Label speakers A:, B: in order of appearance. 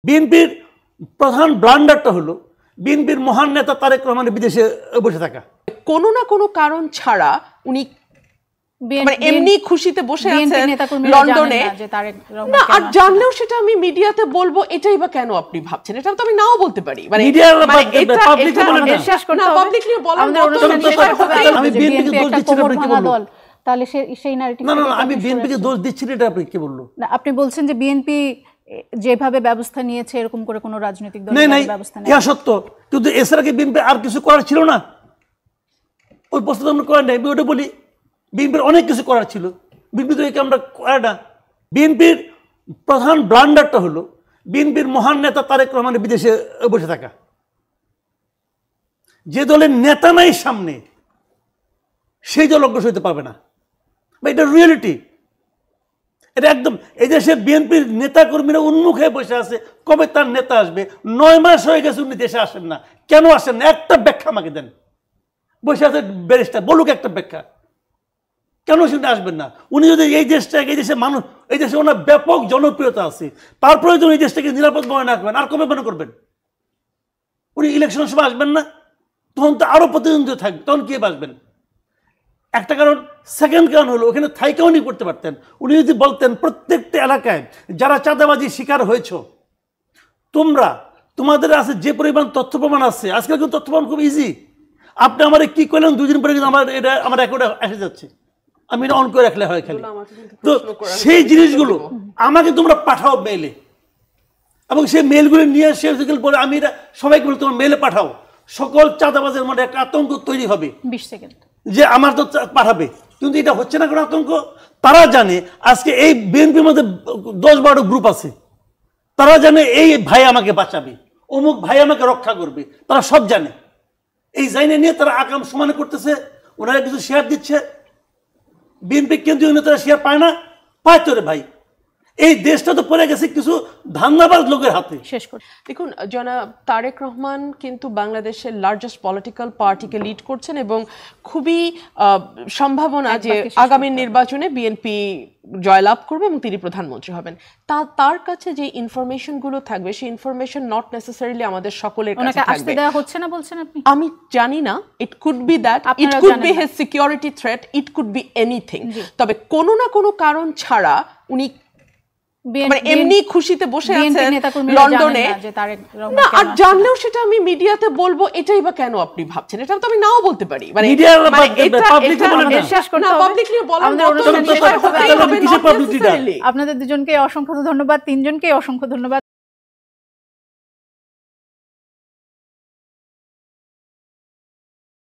A: বিএনপির প্রধান ব্লান্ডারটা হলো বিএনপির মহান নেতা তারেক রহমানের বিদেশে বসে থাকা।
B: কোনো না কোনো কারণ ছাড়া উনি এমনি খুশিতে বসে আছেন লন্ডনে, না আর জানলেও সেটা আমি মিডিয়াতে বলবো, এটাই বা কেন আপনি ভাবছেন? এটা তো আমি নাও বলতে পারি,
A: আমি বিএনপিকে দোষ দিচ্ছি না, এটা আপনি কি বললো?
C: আপনি বলছেন যে বিএনপি যেভাবে ব্যবস্থা নিয়েছে এরকম করে কোনো রাজনৈতিক দল ব্যবস্থা নেই,
A: সত্য, কিন্তু এছাড়া কি বিএনপি আর কিছু করার ছিল না? ওই প্রস্তাব আমরা করেন নাই, ওটা বলি বিএনপির অনেক কিছু করার ছিল, বিএনপি তো একে আমরা করে না। বিএনপির প্রধান ব্লান্ডারটা হলো বিএনপির মহান নেতা তারেক রহমানের বিদেশে বসে থাকা। যে দলের নেতা নাই সামনে, সেই দল অগ্রসর হতে পারবে না, এটা রিয়েলিটি। এটা একদম এই দেশে বিএনপির নেতা কর্মীরা উন্মুখ হয়ে বসে আছে, কবে তার নেতা আসবে। 9 মাস হয়ে গেছে উনি দেশে আসেন না, কেন আসেন না? একটা ব্যাখ্যা আমাকে দেন। বসে আছে ব্যারিস্টার, বলুক একটা ব্যাখ্যা, কেন সেটা আসবেন না? উনি যদি এই দেশটাকে, এই দেশের মানুষ, এই দেশে ওনার ব্যাপক জনপ্রিয়তা আছে, তারপরে যদি এই দেশটাকে নিরাপদ মনে না করবেন, আর কবে মনে করবেন? উনি ইলেকশনের সময় আসবেন না, তখন তো আরো প্রতিদ্বন্দ্বিতা থাকবে, তখন কে বাসবেন? একটা কারণ। সেকেন্ড কারণ হলো ওখানে থাইকা উনি করতে পারতেন। উনি যদি বলতেন প্রত্যেকটা এলাকায় যারা চাঁদাবাজি শিকার হয়েছ, তোমাদের আছে যে পরিমাণ তথ্য প্রমাণ আছে, আজকাল কিন্তু তথ্য প্রমাণ খুব ইজি। আপনি আমার কি করলেন, 2 দিন পরে কিন্তু আমার রেকর্ডে এসে যাচ্ছে, আমি এটা অন করে রাখলে হয় খালি। তো সেই জিনিসগুলো আমাকে তোমরা পাঠাও মেইলে, এবং সেই মেইলগুলো নিয়ে শেষ পরে আমি এটা সবাইকে বলি তোমার মেইলে পাঠাও। সকল চাঁদাবাজের মধ্যে একটা আতঙ্ক তৈরি হবে
C: 20 সেকেন্ড
A: যে আমার তো পাঠাবে, কিন্তু এটা হচ্ছে না কোনো আতঙ্ক। তারা জানে আজকে এই বিএনপির মধ্যে 10-12 গ্রুপ আছে, তারা জানে এই ভাই আমাকে বাঁচাবে, অমুক ভাই আমাকে রক্ষা করবে, তারা সব জানে। এই জাইনে নিয়ে তারা আকাম সমানে করতেছে, ওনারা কিছু শেয়ার দিচ্ছে। বিএনপি কেন্দ্রীয় নেতারা শেয়ার পায় না, পায় তো রে ভাই। এই দেশটা তো পড়ে গেছে কিছু ধান্দাবাজ লোকের হাতে।
B: শেষ করে দেখুন, জনাব তারেক রহমান কিন্তু বাংলাদেশের লার্জেস্ট পলিটিক্যাল পার্টিকে লিড করছেন, এবং খুবই সম্ভাবনা যে আগামী নির্বাচনে বিএনপি জয়লাভ করবে এবং তিনি প্রধানমন্ত্রী হবেন। তার কাছে যে ইনফরমেশন গুলো থাকবে, সেই ইনফরমেশন নট নেসেসারিলি আমাদের সকলের কাছে থাকবে।
C: দেওয়া হচ্ছে না বলছেন আপনি?
B: আমি জানি না, it could be that, it could be his security threat, it could be anything. তবে কোনো না কোনো কারণ ছাড়া উনি এমনি খুশিতে বসে আছেন লন্ডনে, না আর জানলেও সেটা আমি মিডিয়াতে বলবো, এটাই বা কেন আপনি ভাবছেন? এটা তো আমি নাও বলতে পারি,
C: আপনাদের দুজনকে অসংখ্য ধন্যবাদ, 3 জনকে অসংখ্য ধন্যবাদ।